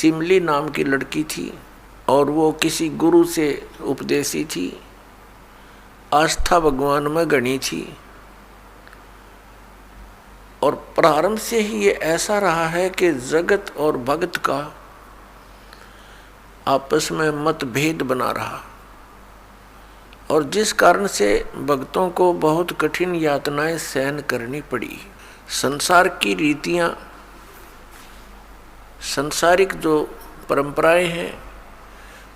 सिमली नाम की लड़की थी और वो किसी गुरु से उपदेशी थी, आस्था भगवान में गणी थी। और प्रारंभ से ही ये ऐसा रहा है कि जगत और भगत का आपस में मतभेद बना रहा, और जिस कारण से भक्तों को बहुत कठिन यातनाएं सहन करनी पड़ी। संसार की रीतियां, सांसारिक जो परंपराएं हैं,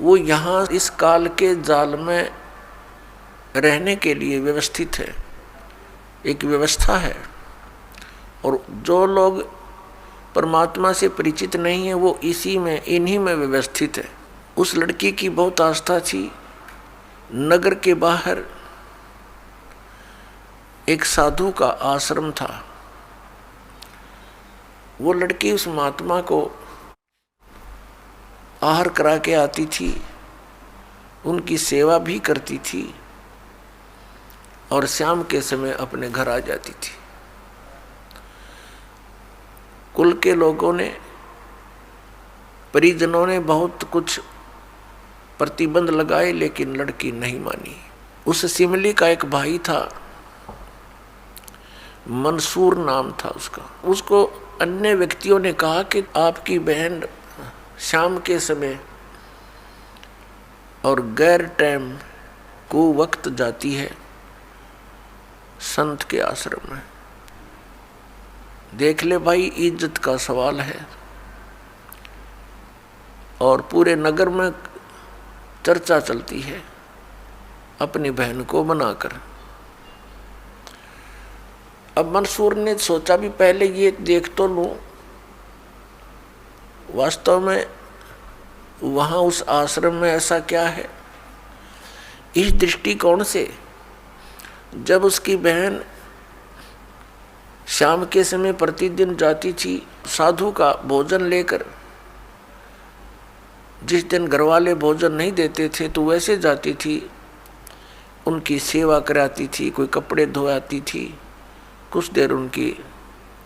वो यहाँ इस काल के जाल में रहने के लिए व्यवस्थित है, एक व्यवस्था है। और जो लोग परमात्मा से परिचित नहीं है वो इसी में, इन्हीं में व्यवस्थित है। उस लड़की की बहुत आस्था थी। नगर के बाहर एक साधु का आश्रम था। वो लड़की उस महात्मा को आहार करा के आती थी, उनकी सेवा भी करती थी और शाम के समय अपने घर आ जाती थी। कुल के लोगों ने, परिजनों ने बहुत कुछ प्रतिबंध लगाए, लेकिन लड़की नहीं मानी। उस सिमली का एक भाई था, मंसूर नाम था उसका। उसको अन्य व्यक्तियों ने कहा कि आपकी बहन शाम के समय और गैर टाइम को वक्त जाती है संत के आश्रम में। देख ले भाई, इज्जत का सवाल है। और पूरे नगर में चर्चा चलती है अपनी बहन को बनाकर। अब मंसूर ने सोचा भी पहले ये देख तो लूं, वास्तव में वहां उस आश्रम में ऐसा क्या है। इस दृष्टिकोण से जब उसकी बहन शाम के समय प्रतिदिन जाती थी साधु का भोजन लेकर, जिस दिन घरवाले भोजन नहीं देते थे तो वैसे जाती थी, उनकी सेवा कराती थी, कोई कपड़े धोआती थी, कुछ देर उनकी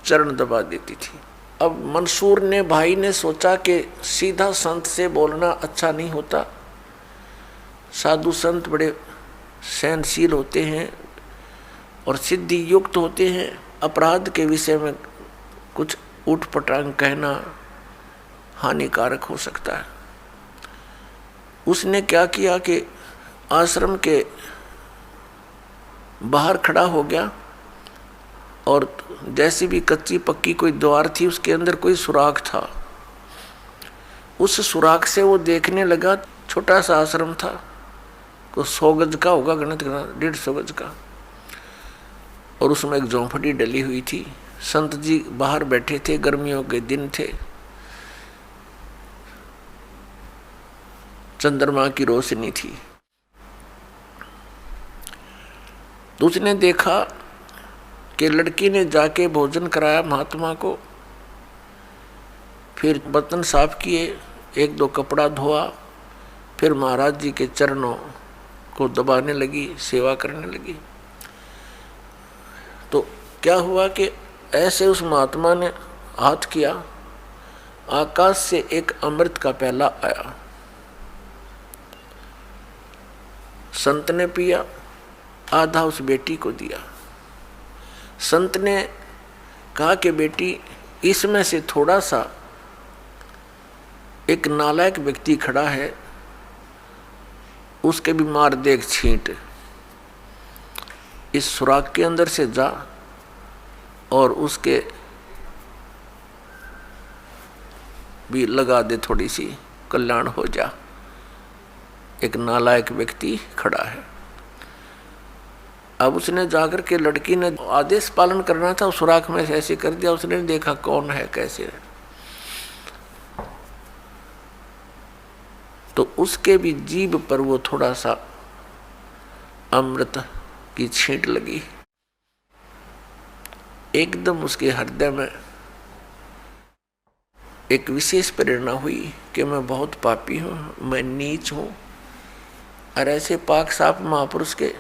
चरण दबा देती थी। अब मंसूर ने, भाई ने सोचा कि सीधा संत से बोलना अच्छा नहीं होता। साधु संत बड़े सहनशील होते हैं और सिद्धि युक्त होते हैं। अपराध के विषय में कुछ उठपटांग कहना हानिकारक हो सकता है। उसने क्या किया कि आश्रम के बाहर खड़ा हो गया और जैसी भी कच्ची पक्की कोई द्वार थी उसके अंदर कोई सुराख था। उस सुराख से वो देखने लगा। छोटा सा आश्रम था, को 100 गज का होगा, गणित करना 150 गज का, और उसमें एक झोंपड़ी डली हुई थी। संत जी बाहर बैठे थे, गर्मियों के दिन थे, चंद्रमा की रोशनी थी। तो उसने देखा कि लड़की ने जाके भोजन कराया महात्मा को, फिर बर्तन साफ किए, 1-2 कपड़ा धोआ, फिर महाराज जी के चरणों को दबाने लगी, सेवा करने लगी। तो क्या हुआ कि ऐसे उस महात्मा ने हाथ किया, आकाश से एक अमृत का प्याला आया। संत ने पिया, आधा उस बेटी को दिया। संत ने कहा कि बेटी, इसमें से थोड़ा सा, एक नालायक व्यक्ति खड़ा है, उसके भी मार दे एक छींट। इस सुराख के अंदर से जा और उसके भी लगा दे, थोड़ी सी कल्याण हो जा। एक नालायक व्यक्ति खड़ा है। अब उसने जाकर के, लड़की ने आदेश पालन करना था, सुराख में से ऐसे कर दिया। उसने देखा कौन है, कैसे है, तो उसके भी जीभ पर वो थोड़ा सा अमृत की छींट लगी। एकदम उसके हृदय में एक विशेष प्रेरणा हुई कि मैं बहुत पापी हूँ, मैं नीच हूँ, और ऐसे पाक साफ महापुरुष के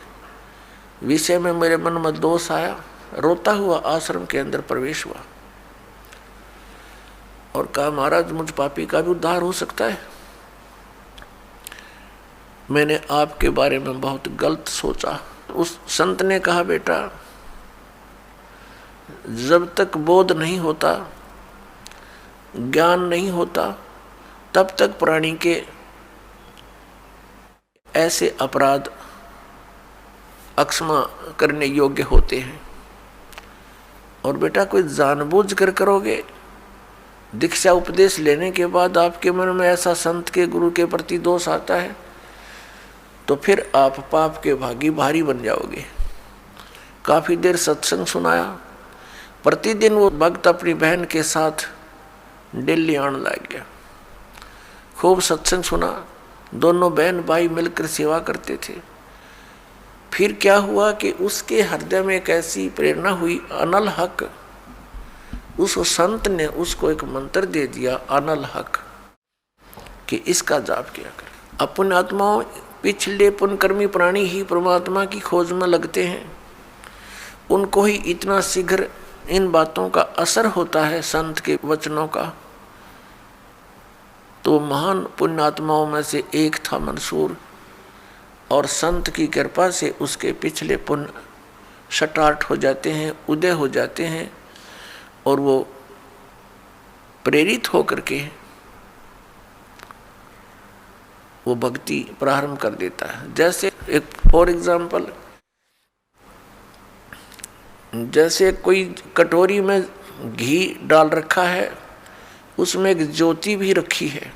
विषय में मेरे मन में दोष आया। रोता हुआ आश्रम के अंदर प्रवेश हुआ। और कहा महाराज मुझ पापी का भी उद्धार हो सकता है। मैंने आपके बारे में बहुत गलत सोचा। उस संत ने कहा बेटा जब तक बोध नहीं होता, ज्ञान नहीं होता, तब तक प्राणी के ऐसे अपराध अक्षमा करने योग्य होते हैं। और बेटा कोई जानबूझ कर करोगे, दीक्षा उपदेश लेने के बाद आपके मन में ऐसा संत के गुरु के प्रति दोष आता है तो फिर आप पाप के भागी भारी बन जाओगे। काफी देर सत्संग सुनाया। प्रतिदिन वो भक्त अपनी बहन के साथ दिल्ली आने लग गया। खूब सत्संग सुना, दोनों बहन भाई मिलकर सेवा करते थे। फिर क्या हुआ कि उसके हृदय में एक ऐसी प्रेरणा हुई, अनल हक। उस संत ने उसको एक मंत्र दे दिया, अनल हक, कि इसका जाप किया कर। अपने आत्माओं पिछले पुण्यकर्मी प्राणी ही परमात्मा की खोज में लगते हैं। उनको ही इतना शीघ्र इन बातों का असर होता है संत के वचनों का। तो महान पुण्यात्माओं में से एक था मंसूर, और संत की कृपा से उसके पिछले पुण्य स्टार्ट हो जाते हैं, उदय हो जाते हैं, और वो प्रेरित होकर के वो भक्ति प्रारंभ कर देता है। जैसे एक फॉर एग्जाम्पल, जैसे कोई कटोरी में घी डाल रखा है, उसमें एक ज्योति भी रखी है,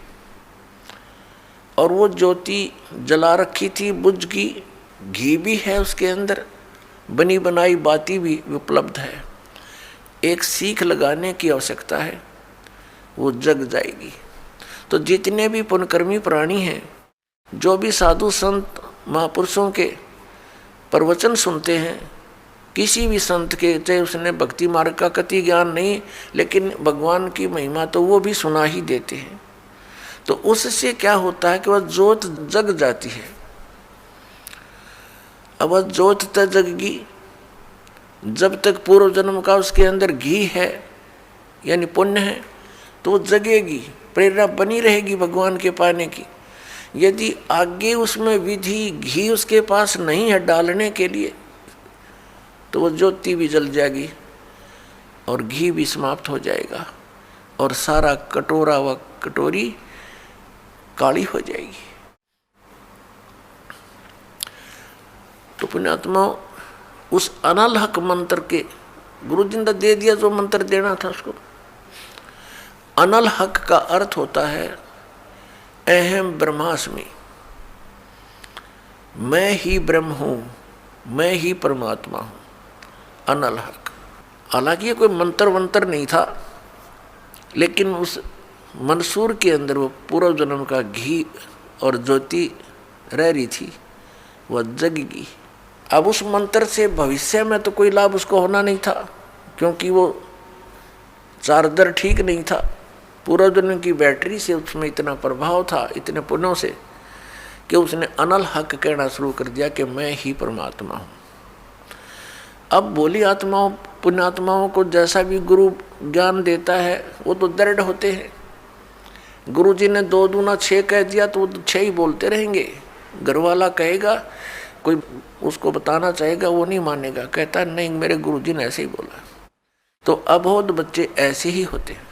और वो ज्योति जला रखी थी, बुझ की, घी भी है उसके अंदर, बनी बनाई बाती भी उपलब्ध है। एक सीख लगाने की आवश्यकता है, वो जग जाएगी। तो जितने भी पुण्यकर्मी प्राणी हैं, जो भी साधु संत महापुरुषों के प्रवचन सुनते हैं, किसी भी संत के, चाहे उसने भक्ति मार्ग का कति ज्ञान नहीं, लेकिन भगवान की महिमा तो वो भी सुना ही देते हैं। तो उससे क्या होता है कि वह ज्योत जग जाती है। अब वह ज्योत तक जगगी जब तक पूर्व जन्म का उसके अंदर घी है, यानी पुण्य है, तो वो जगेगी, प्रेरणा बनी रहेगी भगवान के पाने की। यदि आगे उसमें विधि घी उसके पास नहीं है डालने के लिए, तो वो ज्योति भी जल जाएगी और घी भी समाप्त हो जाएगा, और सारा कटोरा व कटोरी काली हो जाएगी। तो पुण्यात्मा उस अनल हक मंत्र के गुरु जी ने दे दिया, जो मंत्र देना था उसको। अनल हक का अर्थ होता है अहम ब्रह्मास्मि, मैं ही ब्रह्म हूं, मैं ही परमात्मा हूं, अनल हक। हालांकि ये कोई मंत्र वंत्र नहीं था, लेकिन उस मंसूर के अंदर वो पूर्व जन्म का घी और ज्योति रह रही थी, वह जगेगी। अब उस मंत्र से भविष्य में तो कोई लाभ उसको होना नहीं था, क्योंकि वो चार्जर ठीक नहीं था। पूर्व जन्म की बैटरी से उसमें इतना प्रभाव था, इतने पुण्यों से, कि उसने अनल हक कहना शुरू कर दिया कि मैं ही परमात्मा हूँ। अब भोली आत्माओं पुण्यात्माओं को जैसा भी गुरु ज्ञान देता है, वो तो दृढ़ होते हैं। गुरु जी ने 2 दूना 6 कह दिया तो वो 6 ही बोलते रहेंगे। घरवाला कहेगा, कोई उसको बताना चाहेगा, वो नहीं मानेगा, कहता नहीं मेरे गुरु जी ने ऐसे ही बोला। तो अबोध बच्चे ऐसे ही होते हैं।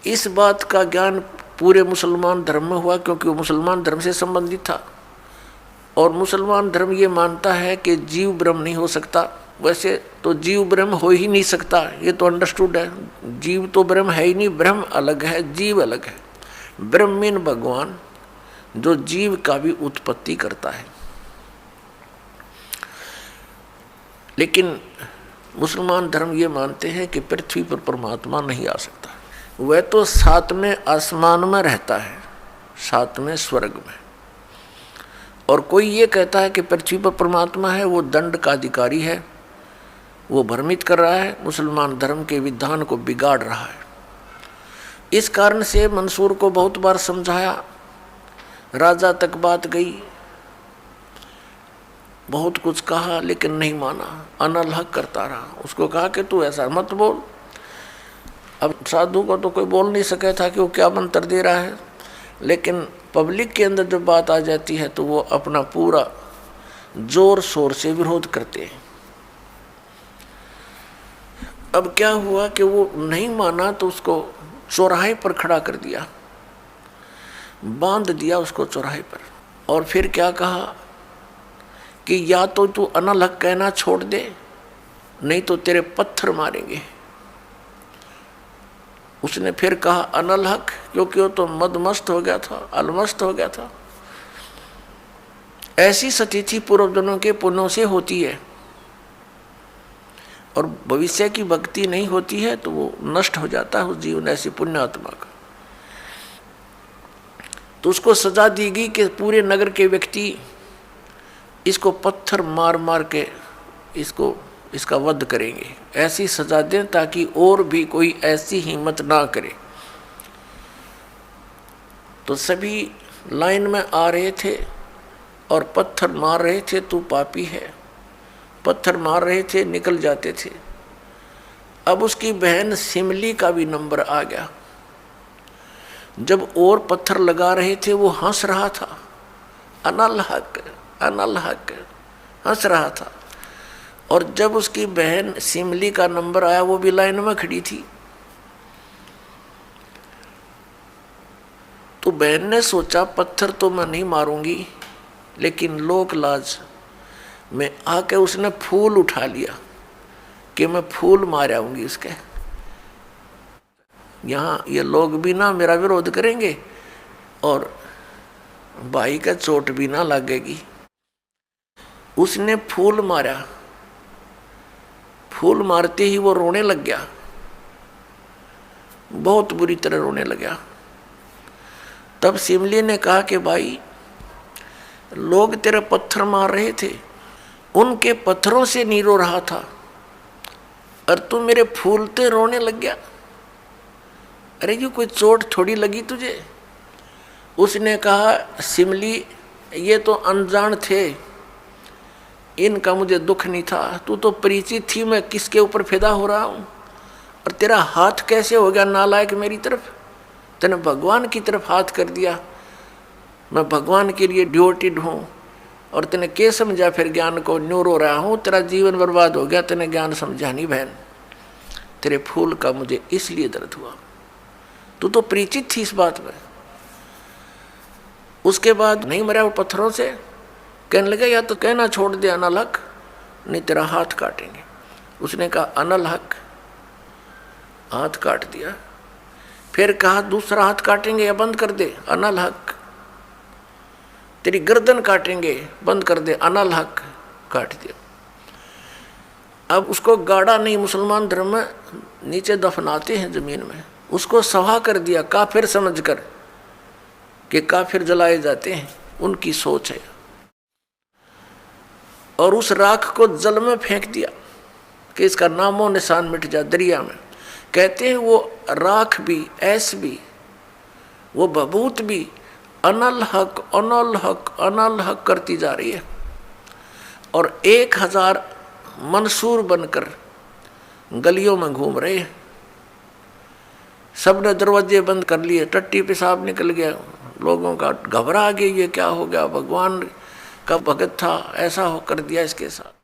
इस बात का ज्ञान पूरे मुसलमान धर्म में हुआ, क्योंकि वो मुसलमान धर्म से संबंधित था, और मुसलमान धर्म ये मानता है कि जीव ब्रह्म नहीं हो सकता। वैसे तो जीव ब्रह्म हो ही नहीं सकता, ये तो अंडरस्टूड है। जीव तो ब्रह्म है ही नहीं, ब्रह्म अलग है, जीव अलग है। ब्रह्म मीन भगवान, जो जीव का भी उत्पत्ति करता है। लेकिन मुसलमान धर्म ये मानते हैं कि पृथ्वी पर परमात्मा नहीं आ सकता। वह तो 7वें आसमान में रहता है, 7वें स्वर्ग में। और कोई ये कहता है कि पृथ्वी पर परमात्मा है, वो दंड का अधिकारी है, वो भ्रमित कर रहा है, मुसलमान धर्म के विधान को बिगाड़ रहा है। इस कारण से मंसूर को बहुत बार समझाया, राजा तक बात गई, बहुत कुछ कहा, लेकिन नहीं माना, अनल हक करता रहा। उसको कहा कि तू ऐसा मत बोल, अब साधु को तो कोई बोल नहीं सके था कि वो क्या मंत्र दे रहा है, लेकिन पब्लिक के अंदर जब बात आ जाती है तो वो अपना पूरा जोर शोर से विरोध करते हैं। अब क्या हुआ कि वो नहीं माना तो उसको चौराहे पर खड़ा कर दिया, बांध दिया उसको चौराहे पर, और फिर क्या कहा कि या तो तू अनलहक कहना छोड़ दे, नहीं तो तेरे पत्थर मारेंगे। उसने फिर कहा अनलहक, क्योंकि वो तो मदमस्त हो गया था, अलमस्त हो गया था। ऐसी स्थिति पूर्व जन्मों के पुण्यों से होती है, और भविष्य की भक्ति नहीं होती है तो वो नष्ट हो जाता है उस जीवन ऐसी पुण्य आत्मा का। तो उसको सजा दी गई कि पूरे नगर के व्यक्ति इसको पत्थर मार मार के इसका वध करेंगे, ऐसी सजा दें ताकि और भी कोई ऐसी हिम्मत ना करे। तो सभी लाइन में आ रहे थे और पत्थर मार रहे थे, तू पापी है, पत्थर मार रहे थे, निकल जाते थे। अब उसकी बहन सिमली का भी नंबर आ गया। जब और पत्थर लगा रहे थे वो हंस रहा था, अनलहक अनलहक हंस रहा था। और जब उसकी बहन सिमली का नंबर आया वो भी लाइन में खड़ी थी, तो बहन ने सोचा पत्थर तो मैं नहीं मारूंगी, लेकिन लोक लाज में आके उसने फूल उठा लिया कि मैं फूल मार आऊंगी उसके, यहाँ ये लोग भी ना मेरा विरोध करेंगे और भाई का चोट भी ना लगेगी। उसने फूल मारा, फूल मारते ही वो रोने लग गया, बहुत बुरी तरह रोने लगा। तब सिमली ने कहा कि भाई लोग तेरे पत्थर मार रहे थे, उनके पत्थरों से नहीं रो रहा था, और तू मेरे फूलते रोने लग गया। अरे ये कोई चोट थोड़ी लगी तुझे। उसने कहा सिमली ये तो अनजान थे, इनका मुझे दुख नहीं था, तू तो परिचित थी मैं किसके ऊपर फिदा हो रहा हूँ, और तेरा हाथ कैसे हो गया नालायक मेरी तरफ, तूने भगवान की तरफ हाथ कर दिया। मैं भगवान के लिए ड्यूटीड हूँ और तूने क्या समझा फिर ज्ञान को, न्यू रो रहा हूँ, तेरा जीवन बर्बाद हो गया, तूने ज्ञान समझा नहीं बहन, तेरे फूल का मुझे इसलिए दर्द हुआ, तू तो परिचित थी इस बात में। उसके बाद नहीं मरा वो पत्थरों से, कहने लगा या तो कहना छोड़ दे अनलहक, नहीं तेरा हाथ काटेंगे। उसने कहा अनलहक, हाथ काट दिया। फिर कहा दूसरा हाथ काटेंगे या बंद कर दे, अनलहक। तेरी गर्दन काटेंगे, बंद कर दे, अनलहक, काट दिया। अब उसको गाड़ा नहीं, मुसलमान धर्म में नीचे दफनाते हैं जमीन में, उसको सवा कर दिया काफिर समझकर कि काफिर जलाए जाते हैं, उनकी सोच है। और उस राख को जल में फेंक दिया कि इसका नामो निशान मिट जा दरिया में। कहते हैं वो राख भी, ऐस भी, वो बबूत भी अनलहक अनलहक अनलहक करती जा रही है। और 1000 मंसूर बनकर गलियों में घूम रहे हैं। सबने दरवाजे बंद कर लिए, टट्टी पेशाब निकल गया, लोगों का घबरा गया, ये क्या हो गया, भगवान का भगत था, ऐसा हो कर दिया इसके साथ।